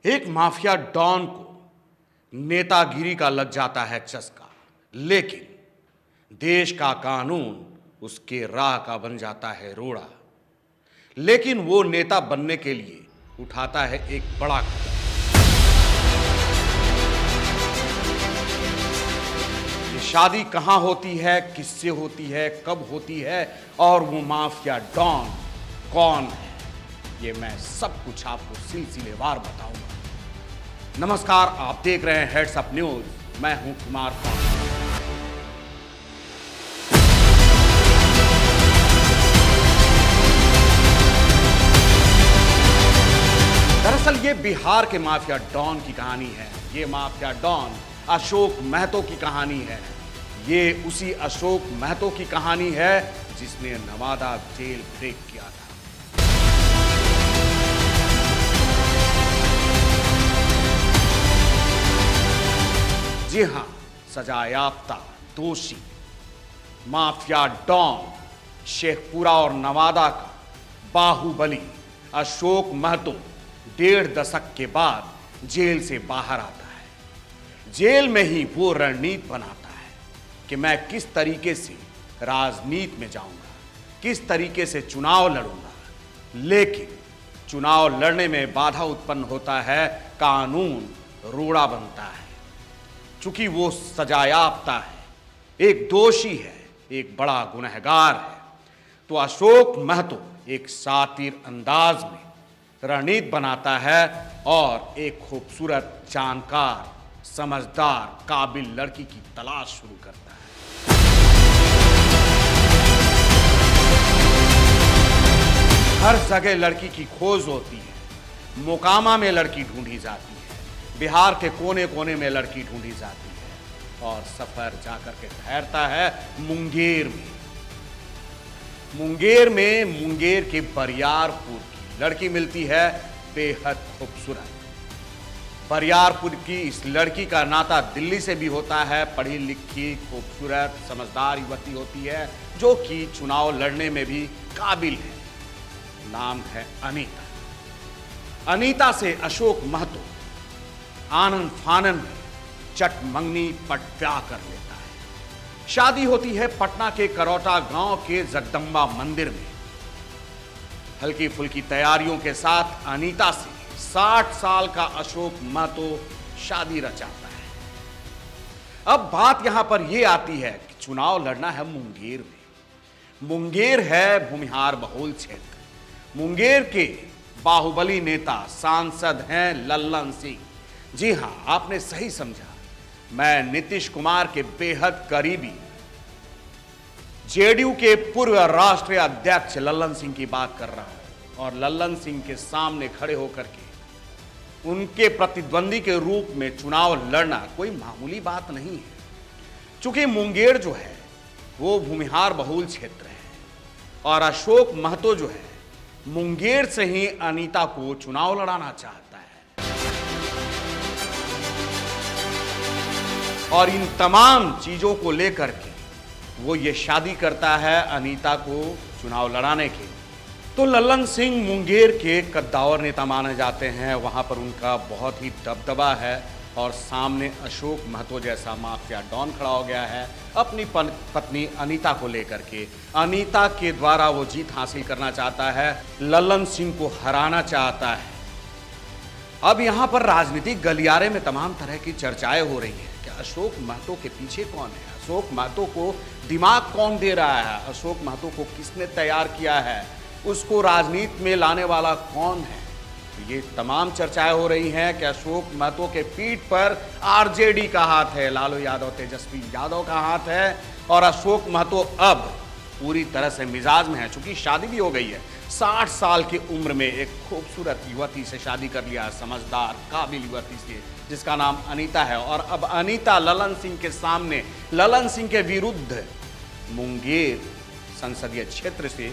एक mafia don को नेतागिरी का लग जाता है चस्का, लेकिन देश का कानून उसके राह का बन जाता है रोड़ा। लेकिन वो नेता बनने के लिए उठाता है एक बड़ा कदम। ये शादी कहां होती है, किससे होती है, कब होती है और वो माफिया डॉन कौन है, ये मैं सब कुछ आपको सिलसिलेवार बताऊंगा। नमस्कार, आप देख रहे हैं हेड्स अप न्यूज, मैं हूं कुमार खान। दरअसल ये बिहार के माफिया डॉन की कहानी है। ये माफिया डॉन अशोक महतो की कहानी है। ये उसी अशोक महतो की कहानी है जिसने नवादा जेल ब्रेक किया था। जी हां, सजायाफ्ता दोषी माफिया डॉन शेखपुरा और नवादा का बाहुबली अशोक महतो 1.5 दशक के बाद जेल से बाहर आता है। जेल में ही वो रणनीति बनाता है कि मैं किस तरीके से राजनीति में जाऊंगा, किस तरीके से चुनाव लड़ूंगा। लेकिन चुनाव लड़ने में बाधा उत्पन्न होता है, कानून रोड़ा बनता है। चूंकि वो सजायाफ्ता है, एक दोषी है, एक बड़ा गुनहगार है, तो अशोक महतो एक शातिर अंदाज में रणनीति बनाता है और एक खूबसूरत, जानकार, समझदार, काबिल लड़की की तलाश शुरू करता है। हर जगह लड़की की खोज होती है। मोकामा में लड़की ढूंढी जाती है, बिहार के कोने कोने में लड़की ढूंढी जाती है और सफर जाकर के ठहरता है मुंगेर में। मुंगेर के बरियारपुर की लड़की मिलती है, बेहद खूबसूरत। बरियारपुर की इस लड़की का नाता दिल्ली से भी होता है। पढ़ी लिखी, खूबसूरत, समझदार युवती होती है जो कि चुनाव लड़ने में भी काबिल है। नाम है अनीता। अनीता से अशोक महतो आनंद फानन में चट मंगनी पट प्यार कर लेता है। शादी होती है पटना के करौटा गांव के जगदम्बा मंदिर में। हल्की फुल्की तैयारियों के साथ अनीता से 60 साल का अशोक महतो शादी रचाता है। अब बात यहां पर यह आती है कि चुनाव लड़ना है मुंगेर में। मुंगेर है भूमिहार बहुल क्षेत्र। मुंगेर के बाहुबली नेता सांसद हैं लल्लन सिंह। जी हां, आपने सही समझा, मैं नीतीश कुमार के बेहद करीबी जेडीयू के पूर्व राष्ट्रीय अध्यक्ष लल्लन सिंह की बात कर रहा हूं। और लल्लन सिंह के सामने खड़े होकर के उनके प्रतिद्वंदी के रूप में चुनाव लड़ना कोई मामूली बात नहीं है। चूंकि मुंगेर जो है वो भूमिहार बहुल क्षेत्र है और अशोक महतो जो है मुंगेर से ही अनीता को चुनाव लड़ाना चाहता है। और इन तमाम चीजों को लेकर के वो ये शादी करता है अनीता को चुनाव लड़ाने के। तो लल्लन सिंह मुंगेर के कद्दावर नेता माने जाते हैं। वहां पर उनका बहुत ही दबदबा है और सामने अशोक महतो जैसा माफिया डॉन खड़ा हो गया है अपनी पत्नी अनीता को लेकर के। अनीता के द्वारा वो जीत हासिल करना चाहता है, लल्लन सिंह को हराना चाहता है। अब यहां पर राजनीतिक गलियारे में तमाम तरह की चर्चाएं हो रही हैं कि अशोक महतो के पीछे कौन है, अशोक महतो को दिमाग कौन दे रहा है, अशोक महतो को किसने तैयार किया है, उसको राजनीति में लाने वाला कौन है। ये तमाम चर्चाएं हो रही हैं कि अशोक महतो के पीठ पर आरजेडी का हाथ है, लालू यादव, तेजस्वी यादव का हाथ है। और अशोक महतो अब पूरी तरह से मिजाज में है, चूंकि शादी भी हो गई है। 60 साल की उम्र में एक खूबसूरत युवती से शादी कर लिया, समझदार, काबिल युवती से जिसका नाम अनीता है। और अब अनीता लल्लन सिंह के सामने, लल्लन सिंह के विरुद्ध मुंगेर संसदीय क्षेत्र से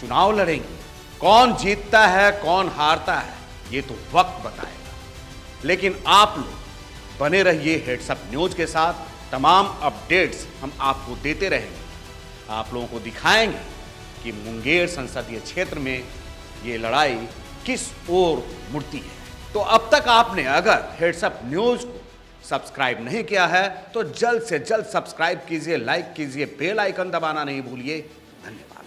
चुनाव लड़ेंगी। कौन जीतता है, कौन हारता है, ये तो वक्त बताएगा। लेकिन आप लोग बने रहिए हेड्स अप न्यूज के साथ। तमाम अपडेट्स हम आपको देते रहेंगे। आप लोगों को दिखाएंगे कि मुंगेर संसदीय क्षेत्र में ये लड़ाई किस ओर मुड़ती है। तो अब तक आपने अगर हेड्सअप न्यूज को सब्सक्राइब नहीं किया है तो जल्द से जल्द सब्सक्राइब कीजिए, लाइक कीजिए, बेल आइकन दबाना नहीं भूलिए। धन्यवाद।